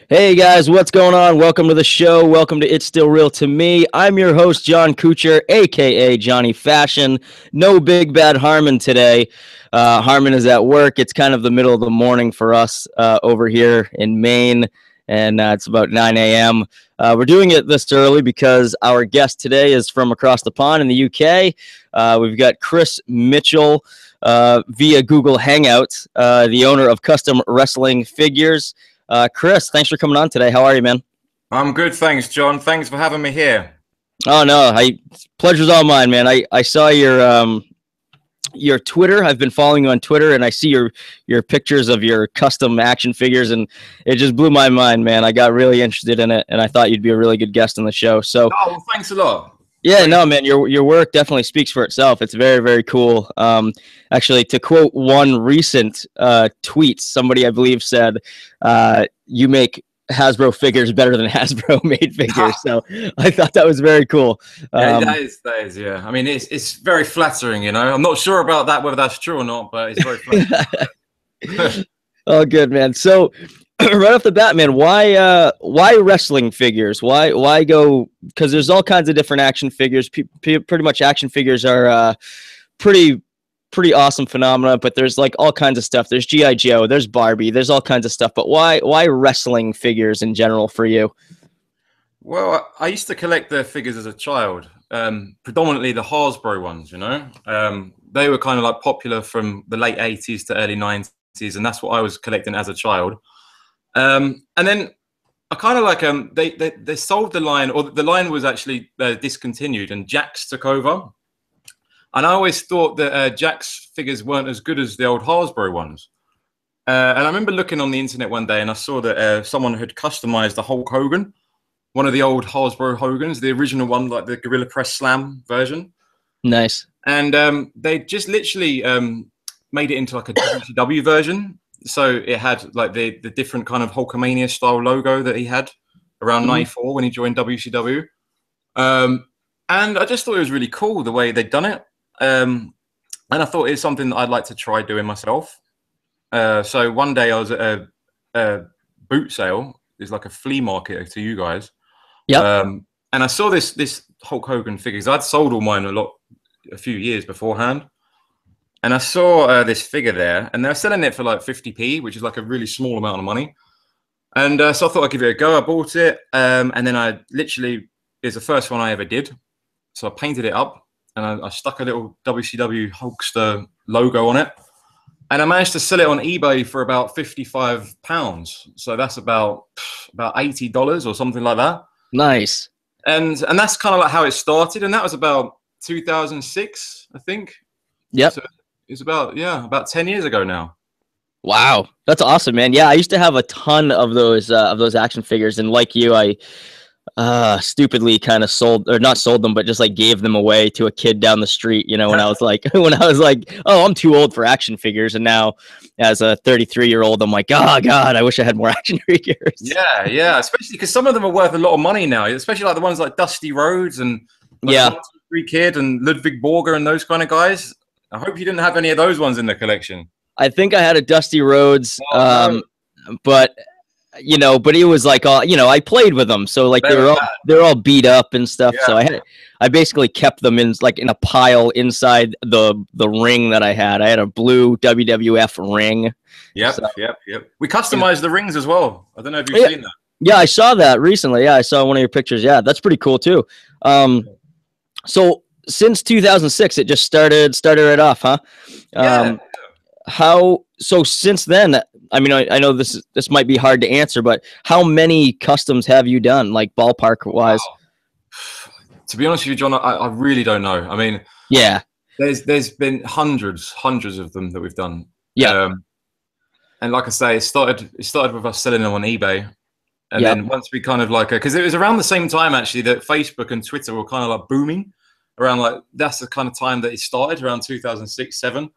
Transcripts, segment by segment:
Hey guys, what's going on? Welcome to the show. Welcome to It's Still Real to Me. I'm your host, John Kucher, aka Johnny Fashion. No Big Bad Harmon today. Harmon is at work. It's kind of the middle of the morning for us over here in Maine, and it's about 9 a.m. We're doing it this early because our guest today is from across the pond in the UK. We've got Chris Mitchell via Google Hangouts, the owner of Custom Wrestling Figures. Chris, thanks for coming on today. How are you, man? I'm good, thanks, John. Thanks for having me here. Oh no, pleasure's all mine, man. I saw your Twitter. I've been following you on Twitter, and I see your pictures of your custom action figures, and it just blew my mind, man. I got really interested in it, and I thought you'd be a really good guest on the show. So, oh, well, thanks a lot. Yeah, no, man, your work definitely speaks for itself. It's very, very cool. Actually, to quote one recent tweet, somebody I believe said, "You make Hasbro figures better than Hasbro made figures." So I thought that was very cool. Yeah, that is. Yeah, I mean, it's very flattering. You know, I'm not sure about that, whether that's true or not, but it's very flattering. Oh, good, man. So right off the bat, man, why wrestling figures? Why go? Because there's all kinds of different action figures. Pretty much action figures are pretty awesome phenomena, but there's like all kinds of stuff. There's G.I. Joe, there's Barbie, there's all kinds of stuff. But why wrestling figures in general for you? Well, I used to collect their figures as a child, predominantly the Hasbro ones. You know, they were kind of like popular from the late 80s to early 90s, and that's what I was collecting as a child. And then I kind of like they sold the line, or the line was actually discontinued, and Jakks took over. And I always thought that Jakks figures weren't as good as the old Hasbro ones. And I remember looking on the internet one day, and I saw that someone had customized the Hulk Hogan, one of the old Hasbro Hogans, the original one, like the Gorilla Press Slam version. Nice. And they just literally made it into like a WCW version. So it had like the different kind of Hulkamania style logo that he had around '94 when he joined WCW. And I just thought it was really cool the way they'd done it. And I thought it was something that I'd like to try doing myself. So one day I was at a boot sale. It's like a flea market to you guys. Yeah. And I saw this Hulk Hogan figures. I'd sold all mine a few years beforehand. And I saw this figure there, and they're selling it for like 50p, which is like a really small amount of money. And so I thought I'd give it a go. I bought it, and then it's the first one I ever did. So I painted it up, and I stuck a little WCW Hulkster logo on it. And I managed to sell it on eBay for about £55. So that's about $80 or something like that. Nice. And that's kind of like how it started. And that was about 2006, I think. Yep. So it's about 10 years ago now. Wow, that's awesome, man. Yeah, I used to have a ton of those action figures, and like you, I stupidly kind of not sold them, but just like gave them away to a kid down the street. You know, when I was like, oh, I'm too old for action figures, and now as a 33-year-old, I'm like, oh God, I wish I had more action figures. Yeah, especially because some of them are worth a lot of money now, especially like the ones like Dusty Rhodes and like Free Kid and Ludwig Borger and those kind of guys. I hope you didn't have any of those ones in the collection. I think I had a Dusty Rhodes, no. but it was like I played with them, so like they're all beat up and stuff. Yeah. So I basically kept them in a pile inside the ring that I had. I had a blue WWF ring. Yep. We customized the rings as well. I don't know if you've seen that. Yeah, I saw that recently. Yeah, I saw one of your pictures. Yeah, that's pretty cool too. So since 2006, it just started right off, huh? So since then, I mean, I know this might be hard to answer, but how many customs have you done, like ballpark wise? Wow. To be honest with you, John, I really don't know. I mean, yeah, there's been hundreds of them that we've done. Yeah. And like I say, it started with us selling them on eBay. And then once we kind of because it was around the same time actually that Facebook and Twitter were kind of like booming. Around that's the kind of time that it started, around 2006, 2007.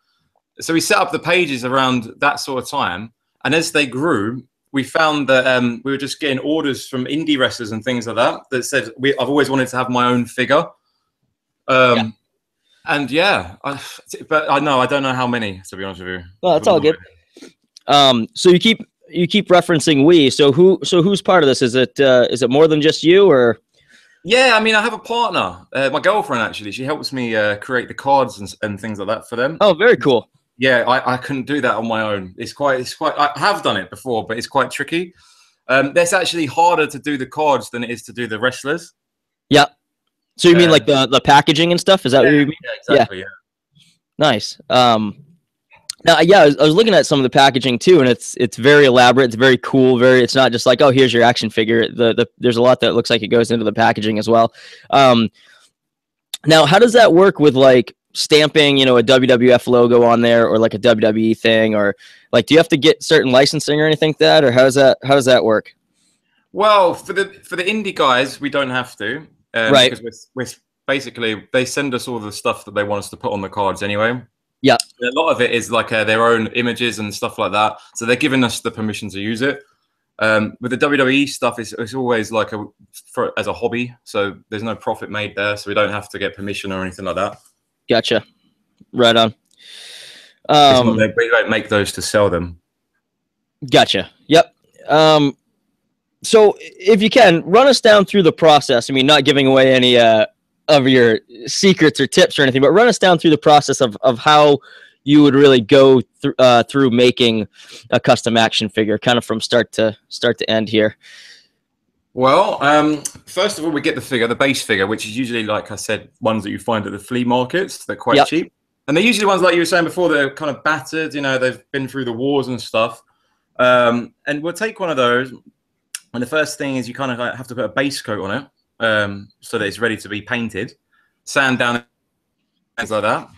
So we set up the pages around that sort of time, and as they grew, we found that we were just getting orders from indie wrestlers and things like that said I've always wanted to have my own figure. And but I don't know how many, to be honest with you. Well, that's all good. So you keep you keep referencing we. So who's part of this? Is it more than just you, or? Yeah, I mean, I have a partner, my girlfriend actually. She helps me create the cards and things like that for them. Oh, very cool. Yeah, I couldn't do that on my own. It's quite. I have done it before, but it's quite tricky. That's actually harder to do the cards than it is to do the wrestlers. Yeah. So you mean like the packaging and stuff? Is that what you mean? Yeah, exactly. Yeah. Nice. Now, yeah, I was looking at some of the packaging too, and it's very elaborate. It's very cool. It's not just like, oh, here's your action figure. There's a lot that looks like it goes into the packaging as well. Now, how does that work with like stamping, a WWF logo on there, or like a WWE thing, or like, do you have to get certain licensing or anything like that, or how does that work? Well, for the indie guys, we don't have to, right? Because we're basically, they send us all the stuff that they want us to put on the cards anyway. Yeah. A lot of it is like their own images and stuff like that. So they're giving us the permission to use it. With the WWE stuff, it's always like as a hobby. So there's no profit made there. So we don't have to get permission or anything like that. Gotcha. Right on. We don't make those to sell them. Gotcha. Yep. So if you can, run us down through the process. I mean, not giving away any of your secrets or tips or anything, but run us down through the process of how you would really go through making a custom action figure, kind of from start to end here. Well, first of all, we get the base figure, which is usually, like I said, ones that you find at the flea markets. They're quite cheap. And they're usually ones like you were saying before, they're kind of battered, they've been through the wars and stuff. And we'll take one of those. And the first thing is you kind of have to put a base coat on it. So that it's ready to be painted, sand down, things like that.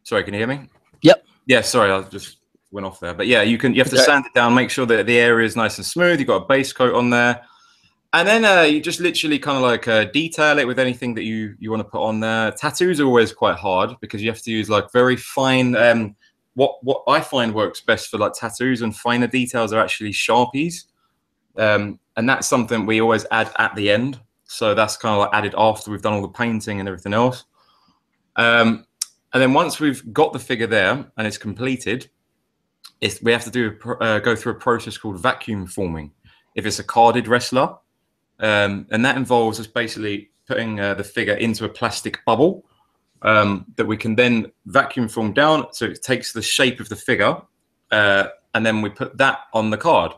Sorry, can you hear me? Yep. Yeah, sorry, I just went off there. But yeah, you have to sand it down, make sure that the area is nice and smooth. You've got a base coat on there, and then you just literally kind of like detail it with anything that you want to put on there. Tattoos are always quite hard because you have to use like very fine. What I find works best for like tattoos and finer details are actually Sharpies. And that's something we always add at the end. So that's kind of like added after we've done all the painting and everything else. And then once we've got the figure there and it's completed, we have to go through a process called vacuum forming. If it's a carded wrestler, and that involves us basically putting the figure into a plastic bubble that we can then vacuum form down. So it takes the shape of the figure, and then we put that on the card.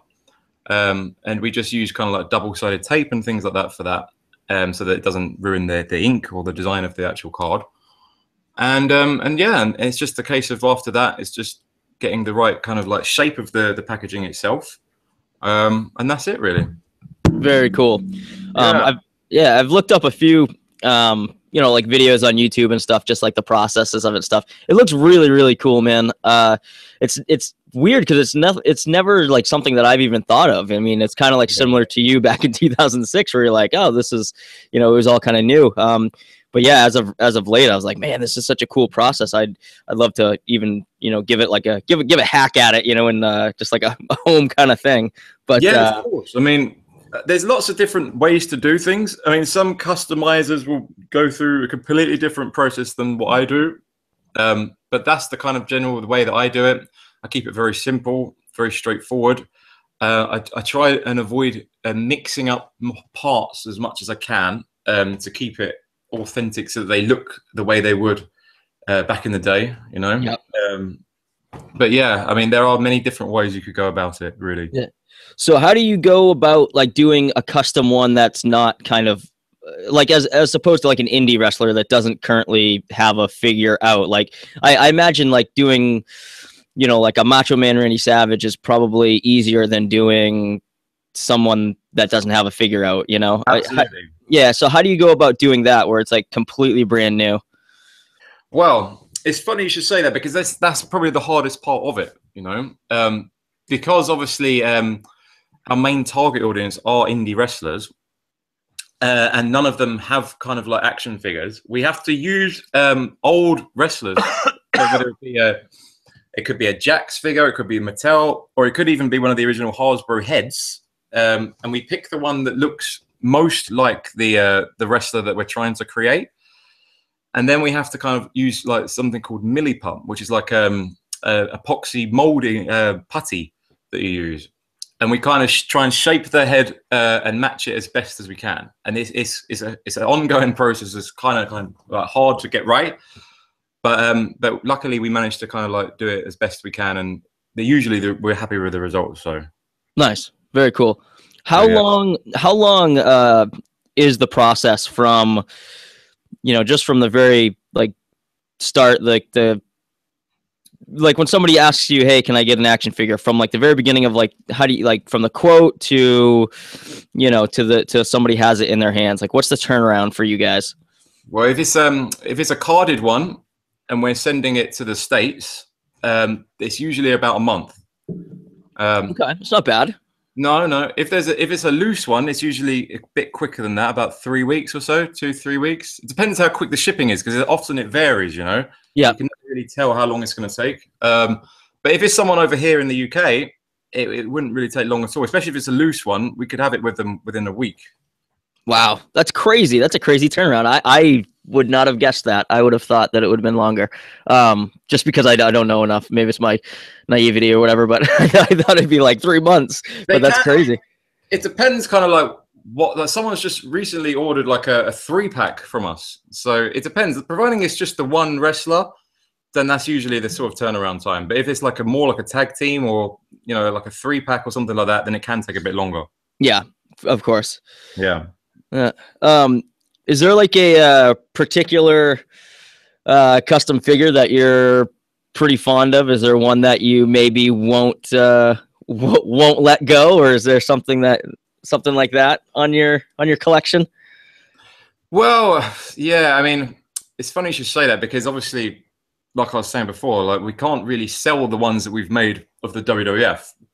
And we just use kind of like double-sided tape and things like that for that, so that it doesn't ruin the ink or the design of the actual card. And yeah, and it's just a case of after that, it's just getting the right kind of like shape of the packaging itself, and that's it really. Very cool. I've looked up a few like videos on YouTube and stuff, just like the processes of it stuff. It looks really, really cool, man. It's weird because it's never like something that I've even thought of. I mean, it's kind of like similar to you back in 2006 where you're like, oh, this is, it was all kind of new. But yeah, as of late, I was like, man, this is such a cool process. I'd love to even, give it like give a hack at it, and just like a home kind of thing. But yeah, of course. I mean, there's lots of different ways to do things. I mean, some customizers will go through a completely different process than what I do. But that's the kind of general way that I do it. I keep it very simple, very straightforward. I try and avoid mixing up parts as much as I can to keep it authentic so that they look the way they would back in the day, Yep. But yeah, I mean, there are many different ways you could go about it, really. Yeah. So how do you go about like doing a custom one that's not kind of like as opposed to like an indie wrestler that doesn't currently have a figure out? Like I imagine like doing, like a Macho Man Randy Savage is probably easier than doing someone that doesn't have a figure out, Absolutely. Yeah. So how do you go about doing that where it's like completely brand new? Well, it's funny you should say that because that's probably the hardest part of it, because obviously our main target audience are indie wrestlers, and none of them have kind of like action figures. We have to use old wrestlers, whether it could be a Jax figure, it could be a Mattel, or it could even be one of the original Hasbro heads. And we pick the one that looks most like the wrestler that we're trying to create. And then we have to kind of use like something called millipump, which is like epoxy molding putty that you use, and we kind of try and shape their head and match it as best as we can. And it's an ongoing process. It's kind of like hard to get right, but luckily we managed to kind of like do it as best we can, and we're happy with the results. So nice, very cool. How long is the process from, just from the very like start, like when somebody asks you, hey, can I get an action figure, from like the very beginning of like, how do you, like, from the quote to, to somebody has it in their hands, like what's the turnaround for you guys? Well, if it's a carded one and we're sending it to the States, it's usually about a month. Okay, it's not bad. No. If it's a loose one, it's usually a bit quicker than that, about 3 weeks or so, 2-3 weeks. It depends how quick the shipping is, because often it varies, Yeah. You can never really tell how long it's going to take. But if it's someone over here in the UK, it wouldn't really take long at all, especially if it's a loose one. We could have it with them within a week. Wow, that's crazy. That's a crazy turnaround. I would not have guessed that. I would have thought that it would have been longer, just because I don't know enough. Maybe it's my naivety or whatever, but I thought it'd be like 3 months. But that's crazy. It depends, kind of like what. Like someone's just recently ordered like a 3-pack from us, so it depends. Providing it's just the one wrestler, then that's usually the sort of turnaround time. But if it's like more like a tag team, or like a 3-pack or something like that, then it can take a bit longer. Yeah, of course. Yeah. Is there like a particular custom figure that you're pretty fond of? Is there one that you maybe won't let go, or is there something like that on your collection? Well, yeah. I mean, it's funny you should say that, because obviously, like I was saying before, like we can't really sell the ones that we've made of the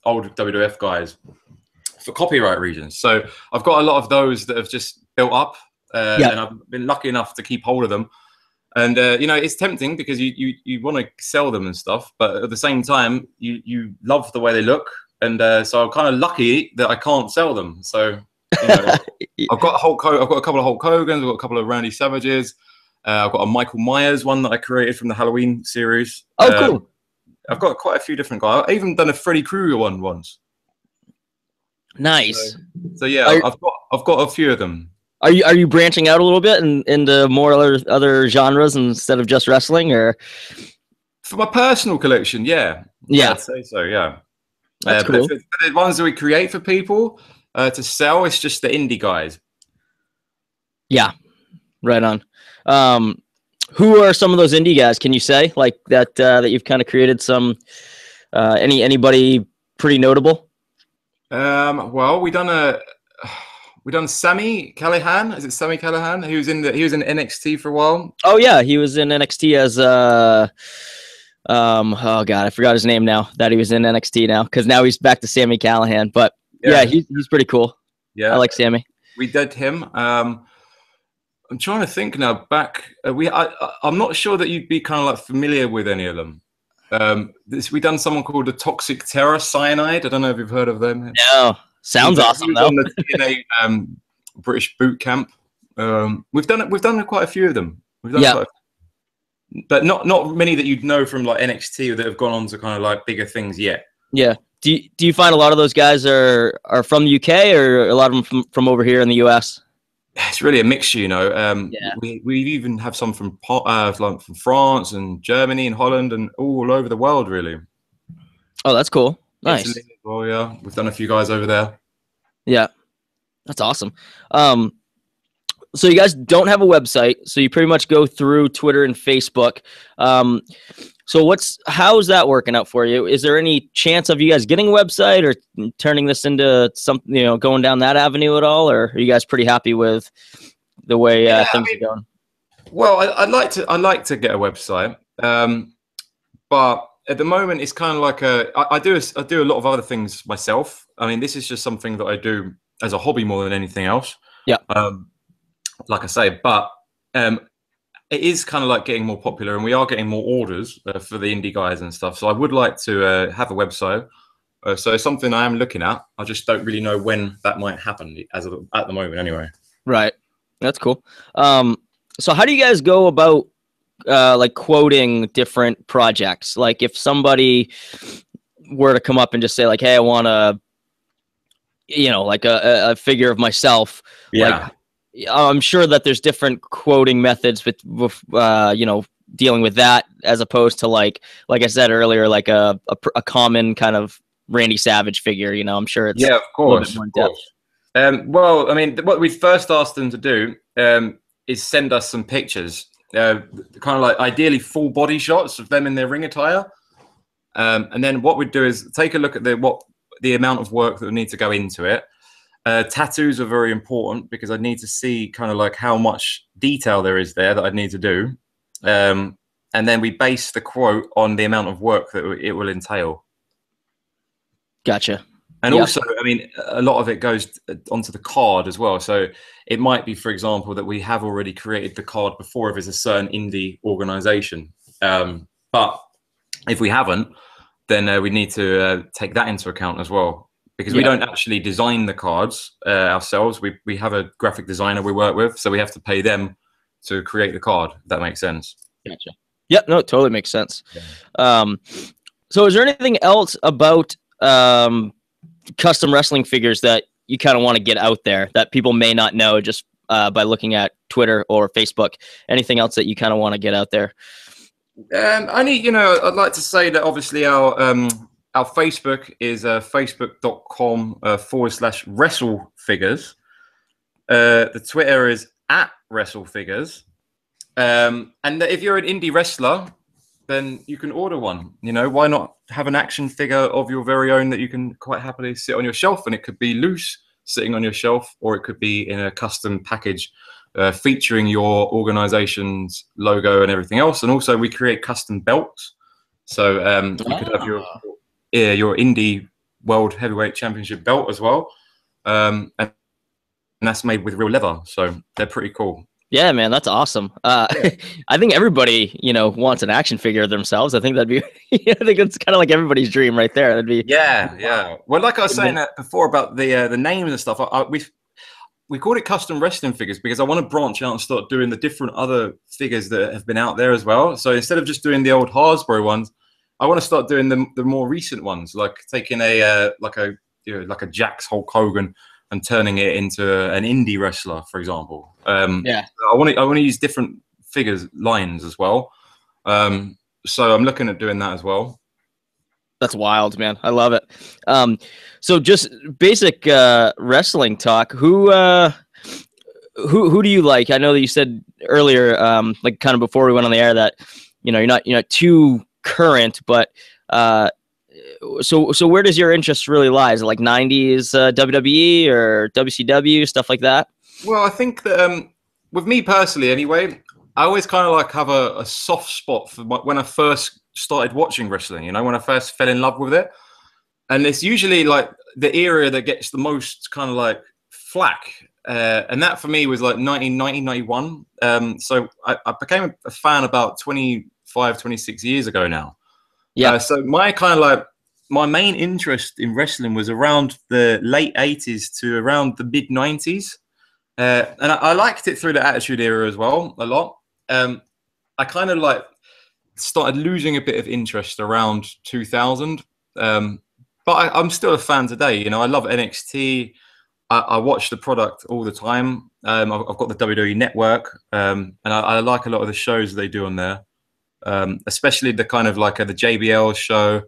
old WWF guys, for copyright reasons. So I've got a lot of those that have just built up, and I've been lucky enough to keep hold of them. And it's tempting, because you want to sell them and stuff, but at the same time you love the way they look, and so I'm kind of lucky that I can't sell them. So I've got a couple of Hulk Hogan's, I've got a couple of Randy Savages, I've got a Michael Myers one that I created from the Halloween series. Oh, cool. I've got quite a few different guys. I've even done a Freddy Krueger one once. Nice. So yeah, I've got a few of them. Are you branching out a little bit into more other genres instead of just wrestling, or? For my personal collection, yeah, I'd say so. Yeah, that's cool. But for the ones that we create for people to sell, it's just the indie guys. Yeah, right on. Who are some of those indie guys? Can you say like that you've kind of created some? Anybody pretty notable? Well, we done Sammy Callahan. Is it Sammy Callahan? He was in NXT for a while. Oh yeah, he was in NXT as oh god, I forgot his name now. That he was in NXT now, because now he's back to Sammy Callahan. But yeah, he's pretty cool. Yeah, I like Sammy. We did him. I'm trying to think now. I'm not sure that you'd be kind of like familiar with any of them. We done someone called the Toxic Terror Cyanide. I don't know if you've heard of them. No, sounds awesome. He was on the TNA British Boot Camp. We've done quite a few of them. But not many that you'd know from like NXT that have gone on to kind of like bigger things yet. Yeah. Do you find a lot of those guys are from the UK, or a lot of them from over here in the US? It's really a mixture, we even have some from France and Germany and Holland and all over the world, really. Oh, that's cool. Nice. Italy, well, yeah, we've done a few guys over there. Yeah, that's awesome. So you guys don't have a website, so you pretty much go through Twitter and Facebook. So how's that working out for you? Is there any chance of you guys getting a website or turning this into something, going down that avenue at all? Or are you guys pretty happy with the way things are going? Well, I'd like to get a website, but at the moment it's kind of like I do a lot of other things myself. I mean, this is just something that I do as a hobby more than anything else. Yeah. Like I say, but it is kind of like getting more popular, and we are getting more orders for the indie guys and stuff. So I would like to have a website. So it's something I am looking at. I just don't really know when that might happen at the moment anyway. Right. That's cool. So how do you guys go about like quoting different projects? Like if somebody were to come up and just say like, hey, I want a, you know, like a figure of myself, Yeah. like I'm sure that there's different quoting methods with you know, dealing with that as opposed to like I said earlier, like a common kind of Randy Savage figure. You know, I'm sure it's Yeah, of a little bit course, more of in depth. course. Well, I mean, what we first asked them to do is send us some pictures, kind of like ideally full body shots of them in their ring attire. And then what we'd do is take a look at the amount of work that would need to go into it. Tattoos are very important because I need to see kind of like how much detail there is there that I'd need to do. And then we base the quote on the amount of work that it will entail. Gotcha. And Yep. also, I mean, a lot of it goes onto the card as well. So it might be, for example, that we have already created the card before if it's a certain indie organization. But if we haven't, then we need to take that into account as well. Because we don't actually design the cards ourselves. We have a graphic designer we work with. So we have to pay them to create the card, if that makes sense. Gotcha. Yep. No, it totally makes sense. Yeah. So is there anything else about custom wrestling figures that you kind of want to get out there that people may not know just by looking at Twitter or Facebook? Anything else that you kind of want to get out there? You know, I'd like to say that obviously our Facebook is facebook.com/wrestlefigures. The Twitter is @wrestlefigures. And if you're an indie wrestler, then you can order one. You know, why not have an action figure of your very own that you can quite happily sit on your shelf? And it could be loose sitting on your shelf, or it could be in a custom package featuring your organization's logo and everything else. And also we create custom belts. So you could have your indie world heavyweight championship belt as well. And that's made with real leather. So they're pretty cool. Yeah, man, that's awesome. I think everybody, you know, wants an action figure of themselves. I think that'd be, I think it's kind of like everybody's dream right there. That'd be, yeah. Well, like I was saying before about the names and stuff, we called it custom wrestling figures because I want to branch out and start doing the different other figures that have been out there as well. So instead of just doing the old Hasbro ones, I want to start doing the more recent ones, like taking like a Jax Hulk Hogan and turning it into an indie wrestler, for example. I want to use different figures lines as well. So I'm looking at doing that as well. That's wild, man. I love it. So just basic wrestling talk. Who do you like? I know that you said earlier, like kind of before we went on the air, that you know you're not too current, but so where does your interest really lie? Is it like 90s WWE or WCW, stuff like that? Well, I think that with me personally, anyway, I always kind of like have a soft spot for when I first started watching wrestling. You know, when I first fell in love with it, and it's usually like the era that gets the most kind of like flack, and that for me was like 1990, 91. So I became a fan about 25, 26 years ago now. Yeah. So my main interest in wrestling was around the late 80s to around the mid 90s. And I liked it through the Attitude Era as well, a lot. I kind of like started losing a bit of interest around 2000. But I'm still a fan today. You know, I love NXT. I watch the product all the time. I've got the WWE Network. And I like a lot of the shows they do on there. Especially the kind of like the JBL show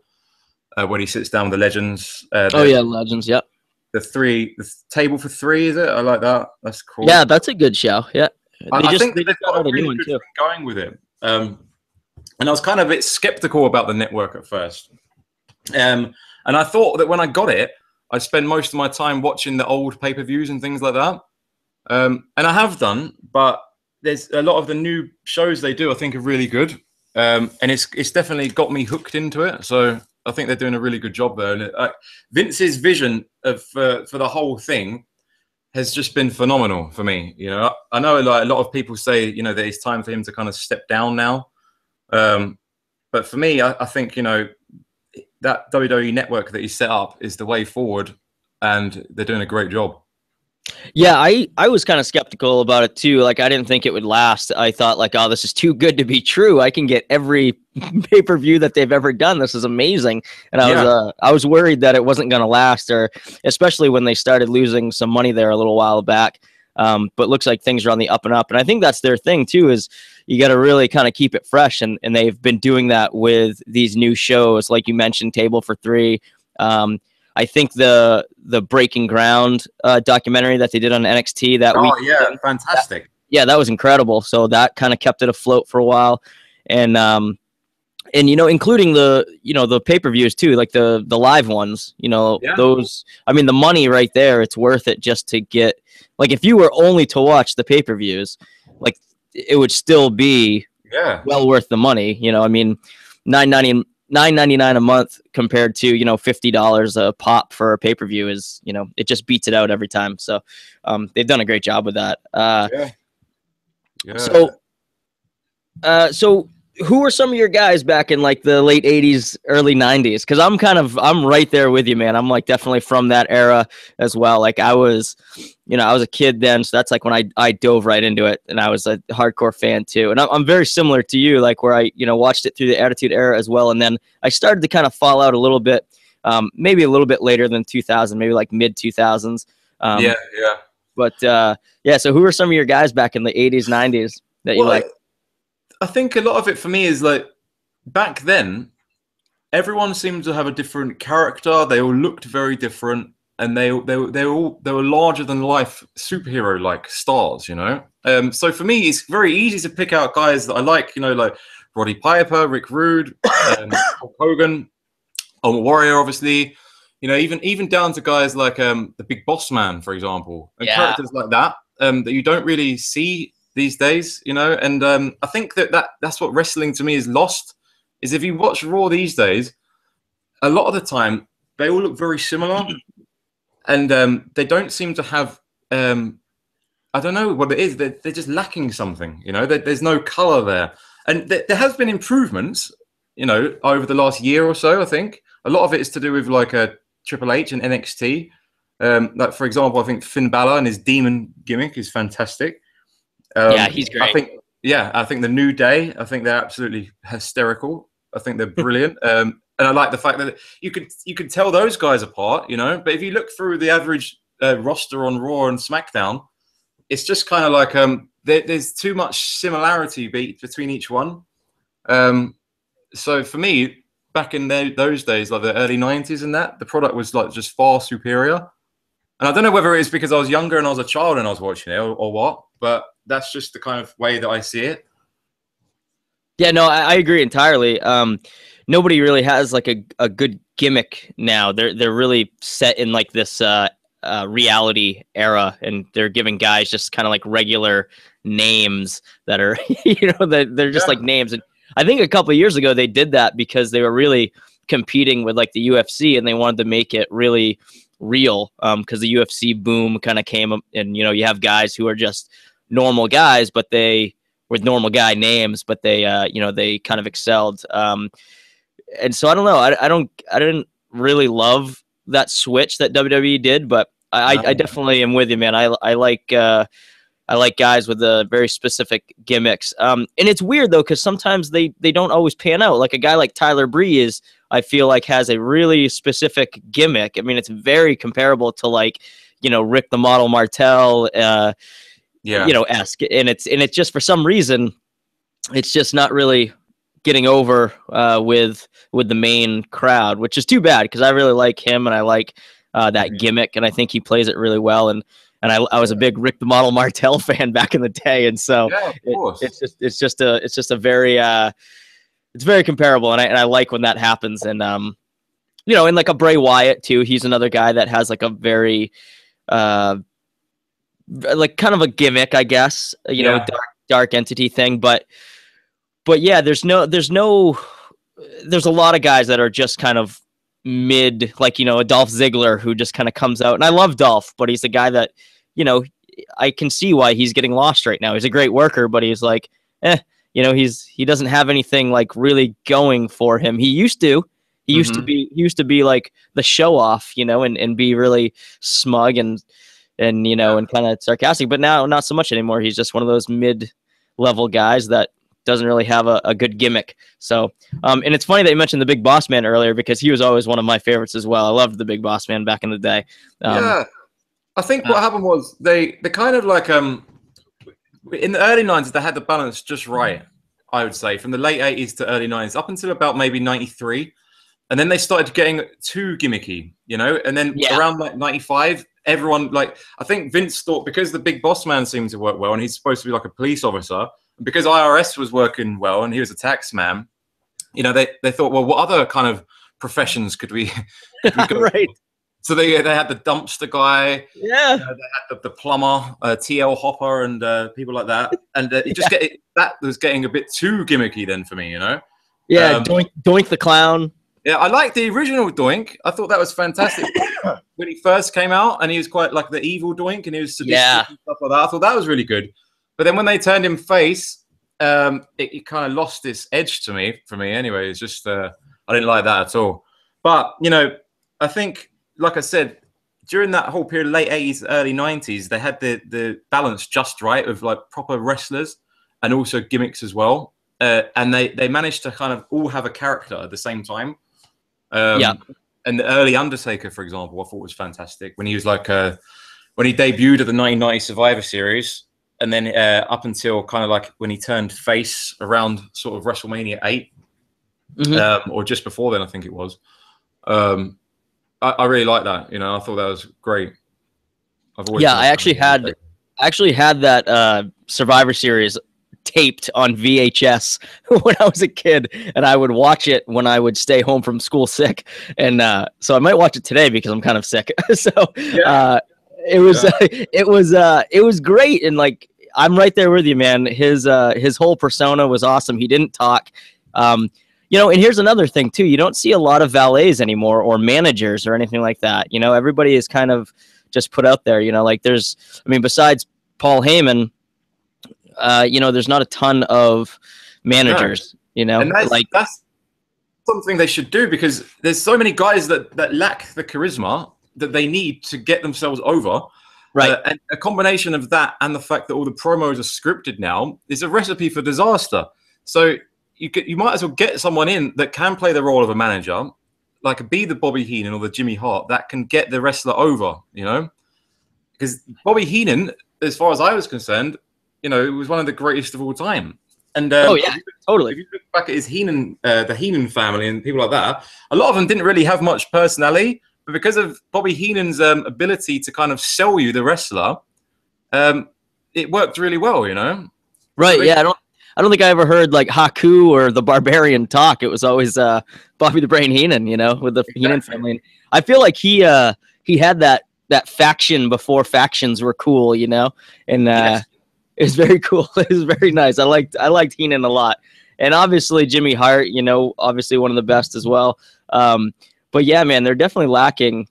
when he sits down with the legends. Legends, yep. The table for three, is it? I like that. That's cool. Yeah, that's a good show. Yeah, I think they've got a really good thing going with it. And I was kind of a bit skeptical about the network at first. And I thought that when I got it, I'd spend most of my time watching the old pay-per-views and things like that. And I have done, but there's a lot of the new shows they do I think are really good. And it's definitely got me hooked into it. So I think they're doing a really good job there. And Vince's vision of for the whole thing has just been phenomenal for me. You know, I know like a lot of people say, you know, that it's time for him to kind of step down now. But for me, I think, you know, that WWE Network that he set up is the way forward, and they're doing a great job. Yeah, I was kind of skeptical about it too. Like I didn't think it would last. I thought like, oh, this is too good to be true. I can get every pay-per-view that they've ever done. This is amazing. And Yeah, I was worried that it wasn't going to last, or especially when they started losing some money there a little while back. But looks like things are on the up and up. And I think that's their thing too, is you got to really kind of keep it fresh. And they've been doing that with these new shows, like you mentioned, Table for Three. I think the Breaking Ground documentary that they did on NXT that week. oh yeah, fantastic. Yeah, that was incredible. So that kind of kept it afloat for a while, and you know, including the pay-per-views too, like the live ones. You know, Yeah, those. I mean, the money right there, it's worth it just to get. Like, if you were only to watch the pay-per-views, like it would still be yeah. well worth the money. You know, I mean, $9.99 a month compared to, you know, $50 a pop for a pay-per-view is, you know, it just beats it out every time. So they've done a great job with that. Yeah. Yeah. So who were some of your guys back in like the late 80s, early 90s? Because I'm right there with you, man. I'm like definitely from that era as well. Like I was a kid then, so that's like when I dove right into it, and I was a hardcore fan too. And I'm very similar to you, like where I, you know, watched it through the Attitude Era as well, and then I started to kind of fall out a little bit, maybe a little bit later than 2000, maybe like mid 2000s. Yeah, yeah. But yeah, so who were some of your guys back in the 80s, 90s that you Well, like? I think a lot of it for me is like back then, everyone seemed to have a different character. They all looked very different, and they were larger than life superhero like stars. You know, so for me, it's very easy to pick out guys that I like. You know, like Roddy Piper, Rick Rude, Hulk Hogan, Ultimate Warrior, obviously. You know, even down to guys like the Big Boss Man, for example, and Yeah. characters like that that you don't really see these days. You know, and I think that's what wrestling to me is lost. Is if you watch Raw these days, a lot of the time they all look very similar, and they don't seem to have. I don't know what it is. They're just lacking something. You know, there's no color there, and there has been improvements. You know, over the last year or so, I think a lot of it is to do with like a Triple H and NXT. Like for example, I think Finn Balor and his demon gimmick is fantastic. Yeah, he's great. I think the New Day, I think they're absolutely hysterical. I think they're brilliant. And I like the fact that you could tell those guys apart, you know. But if you look through the average roster on Raw and SmackDown, it's just kind of like there's too much similarity between each one. So for me, back in those days, like the early 90s and that, the product was like just far superior. And I don't know whether it's because I was younger and I was a child and I was watching it or what, but that's just the kind of way that I see it. Yeah, no, I agree entirely. Nobody really has like a good gimmick now. They're really set in like this reality era, and they're giving guys just kind of like regular names that are you know, that they're just like names. And I think a couple of years ago they did that because they were really competing with like the UFC, and they wanted to make it really real, because the UFC boom kind of came, and you know, you have guys who are just normal guys, but they with normal guy names, but they you know, they kind of excelled. And so I don't know, I didn't really love that switch that WWE did, but I definitely am with you, man. I like guys with very specific gimmicks. And it's weird though, because sometimes they don't always pan out. Like a guy like Tyler Breeze, I feel like has a really specific gimmick. I mean, it's very comparable to like, you know, Rick the Model Martel, you know, esque. And it's just for some reason, it's just not really getting over with the main crowd, which is too bad because I really like him and I like that gimmick, and I think he plays it really well. And I was a big Rick the Model Martel fan back in the day, and so it's just a very it's very comparable, and I like when that happens. And you know, and like a Bray Wyatt too, he's another guy that has like a very like kind of a gimmick, I guess, you know, dark entity thing, but yeah, there's a lot of guys that are just kind of mid, like, you know, a Dolph Ziggler who just kind of comes out, and I love Dolph, but he's a guy that, you know, I can see why he's getting lost right now. He's a great worker, but he's like, you know, he doesn't have anything like really going for him. He used to be like the show off, you know, and be really smug, and and and kind of sarcastic. But now, not so much anymore. He's just one of those mid-level guys that doesn't really have a good gimmick. So, and it's funny that you mentioned the Big Boss Man earlier, because he was always one of my favorites as well. I loved the Big Boss Man back in the day. Yeah, I think what happened was they kind of like in the early 90s they had the balance just right. I would say from the late 80s to early 90s up until about maybe 93, and then they started getting too gimmicky, and then around like 95, everyone, like, I think Vince thought, because the Big Boss Man seemed to work well and he's supposed to be like a police officer, because IRS was working well and he was a tax man, they thought, well, what other kind of professions could we go right. for? So they had the dumpster guy, they had the plumber, TL Hopper, and people like that, and that was getting a bit too gimmicky then for me, Doink the Clown. Yeah, I liked the original Doink. I thought that was fantastic when he first came out, and he was quite like the evil Doink, and he was sadistic and stuff like that. I thought that was really good. But then when they turned him face, it kind of lost its edge to me. For me, anyway, it's just I didn't like that at all. But I think, like I said, during that whole period, late 80s, early 90s, they had the balance just right of like proper wrestlers and also gimmicks as well. And they managed to kind of all have a character at the same time. And the early Undertaker, for example, I thought was fantastic when he was like when he debuted at the 1990 Survivor Series, and then up until kind of like when he turned face around sort of WrestleMania 8, or just before then, I think it was. I really like that. I thought that was great. I actually had that Survivor Series taped on VHS when I was a kid, and I would watch it when I would stay home from school sick, and so I might watch it today because I'm kind of sick. So it was great, and like, I'm right there with you, man. His whole persona was awesome. He didn't talk. And here's another thing too. You don't see a lot of valets anymore, or managers, or anything like that. Everybody is kind of just put out there. Like, besides Paul Heyman, there's not a ton of managers. And that's something they should do, because there's so many guys that lack the charisma that they need to get themselves over. Right. And a combination of that and the fact that all the promos are scripted now is a recipe for disaster. So you might as well get someone in that can play the role of a manager, like be the Bobby Heenan or the Jimmy Hart, that can get the wrestler over, because Bobby Heenan, as far as I was concerned, it was one of the greatest of all time. And totally. If you look back at his the Heenan family and people like that, a lot of them didn't really have much personality, but because of Bobby Heenan's ability to kind of sell you the wrestler, it worked really well, Right. I don't think I ever heard like Haku or the Barbarian talk. It was always Bobby the Brain Heenan, with the Heenan family. And I feel like he had that faction before factions were cool, and it was very cool. It was very nice. I liked Heenan a lot, and obviously Jimmy Hart, obviously one of the best as well. But yeah, man, they're definitely lacking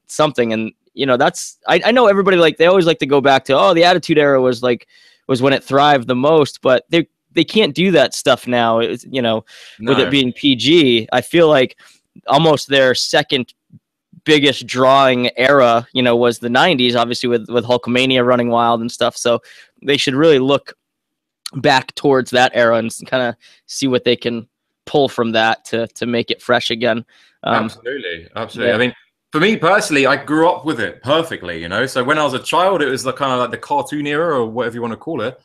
something, and that's I know everybody, they always like to go back to, the Attitude Era was when it thrived the most, but they can't do that stuff now. It's, with it being PG, I feel like almost their second biggest drawing era, was the 90s, obviously with Hulkamania running wild and stuff. So they should really look back towards that era and kind of see what they can pull from that to make it fresh again. Absolutely. Yeah. I mean, for me personally, I grew up with it perfectly, So when I was a child, it was kind of like the cartoon era, or whatever you want to call it.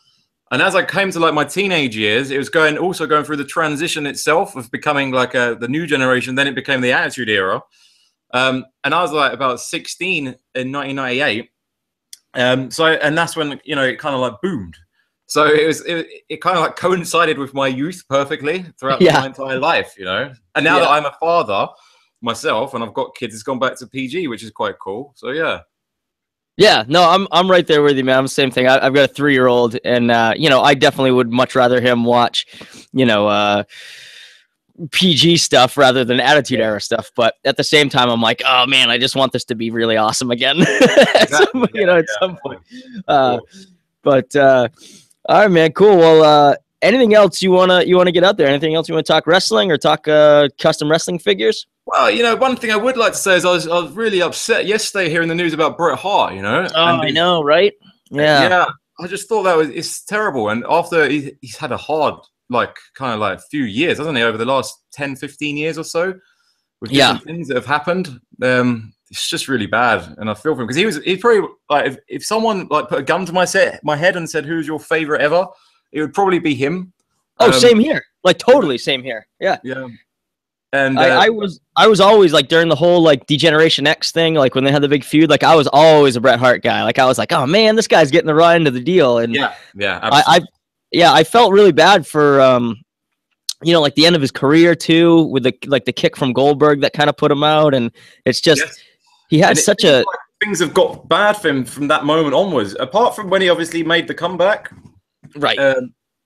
And as I came to like my teenage years, it was going through the transition itself of becoming like the new generation. Then it became the Attitude Era. And I was like about 16 in 1998. And that's when, it kind of like boomed. So it kind of like coincided with my youth perfectly throughout my entire life, And now that I'm a father myself and I've got kids, it's gone back to PG, which is quite cool. So yeah, no, I'm right there with you, man. I'm the same thing. I've got a 3-year-old, and I definitely would much rather him watch PG stuff rather than Attitude Era stuff. But at the same time, I'm like, oh man, I just want this to be really awesome again. At some point. But all right, man, cool. Well, anything else you wanna get out there? Anything else you want to talk wrestling or talk custom wrestling figures? Well, one thing I would like to say is I was really upset yesterday hearing the news about Bret Hart, Oh, and I know, right? Yeah. yeah, I just thought it's terrible. And after he's had a hard, like, kind of like few years, hasn't he, over the last 10, 15 years or so, with Yeah. different things that have happened. It's just really bad, and I feel for him because he's probably like, if someone like put a gun to my head and said, "Who's your favorite ever?" it would probably be him. Oh, same here. Like totally same here. Yeah. Yeah, and I was always like during the whole like Degeneration X thing, like when they had the big feud, like I was always a Bret Hart guy. Like I was like, oh man, this guy's getting the raw end of the deal. And yeah, absolutely. I felt really bad for like the end of his career too, with the kick from Goldberg that kind of put him out. And it's just he had such a like things have got bad for him from that moment onwards. Apart from when he obviously made the comeback, right.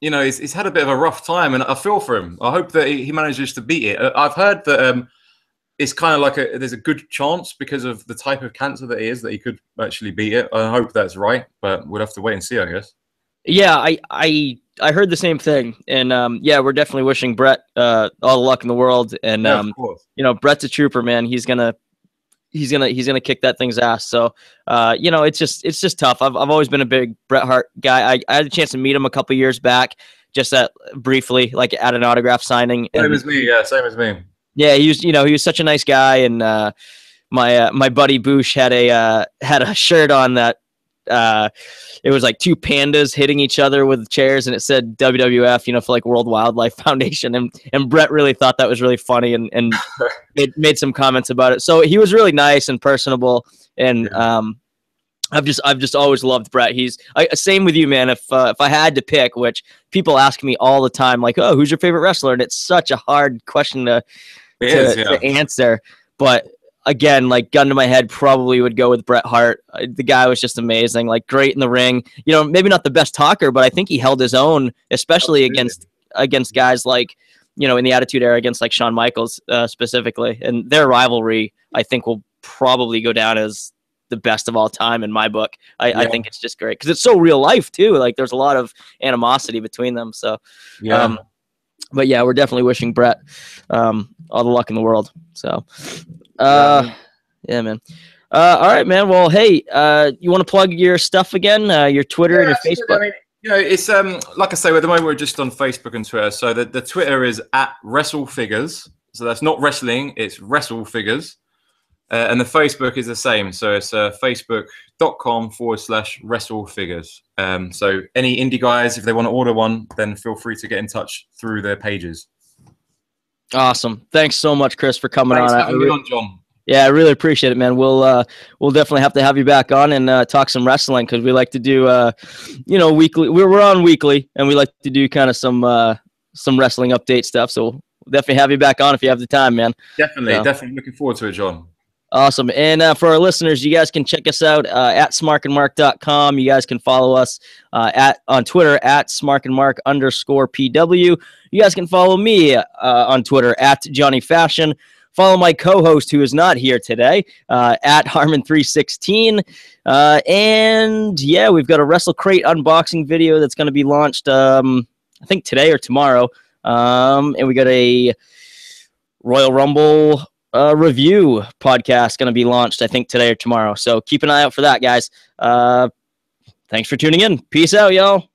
He's had a bit of a rough time, and I feel for him. I hope that he manages to beat it. I've heard that it's kind of like there's a good chance because of the type of cancer that he is that he could actually beat it. I hope that's right, but we'll have to wait and see, I guess. Yeah, I heard the same thing, and we're definitely wishing Bret all the luck in the world. And of course. Bret's a trooper, man. He's gonna kick that thing's ass. So it's just tough. I've always been a big Bret Hart guy. I had a chance to meet him a couple years back, just briefly, like at an autograph signing. Same as me. Yeah, same as me. Yeah, he was such a nice guy, and my buddy Boosh had a shirt on that it was like two pandas hitting each other with chairs, and it said WWF, for like World Wildlife Foundation, and Bret really thought that was really funny, and made some comments about it. So he was really nice and personable, and I've just always loved Bret. Same with you, man. If I had to pick, which people ask me all the time, like, oh, who's your favorite wrestler? And it's such a hard question to answer. But again, like gun to my head, probably would go with Bret Hart. The guy was just amazing, like great in the ring. Maybe not the best talker, but I think he held his own, especially against guys like, in the Attitude Era, against like Shawn Michaels specifically. And their rivalry, I think, will probably go down as the best of all time in my book. I think it's just great because it's so real life too. Like there's a lot of animosity between them. So, but yeah, we're definitely wishing Bret all the luck in the world. So, yeah, man. All right, man. Well, hey, you want to plug your stuff again? Your Twitter and your Facebook? I mean, it's like I say, at the moment we're just on Facebook and Twitter. So the Twitter is @WrestleFigures. So that's not wrestling, it's WrestleFigures. And the Facebook is the same. So it's facebook.com/WrestleFigures. So any indie guys, if they want to order one, then feel free to get in touch through their pages. Awesome. Thanks so much, Chris, for coming on. Thanks for having me on, John. Yeah, I really appreciate it, man. We'll definitely have to have you back on and talk some wrestling, because we like to do weekly. We're on weekly, and we like to do kind of some wrestling update stuff. So we'll definitely have you back on if you have the time, man. Definitely looking forward to it, John. Awesome. And for our listeners, you guys can check us out at smarkandmark.com. You guys can follow us on Twitter at smarkandmark_PW. You guys can follow me on Twitter at Jonny Fashion. Follow my co-host, who is not here today, at Harmon316. And yeah, we've got a Wrestle Crate unboxing video that's going to be launched, I think today or tomorrow. And we got a Royal Rumble review podcast going to be launched, I think today or tomorrow. So keep an eye out for that, guys. Thanks for tuning in. Peace out, y'all.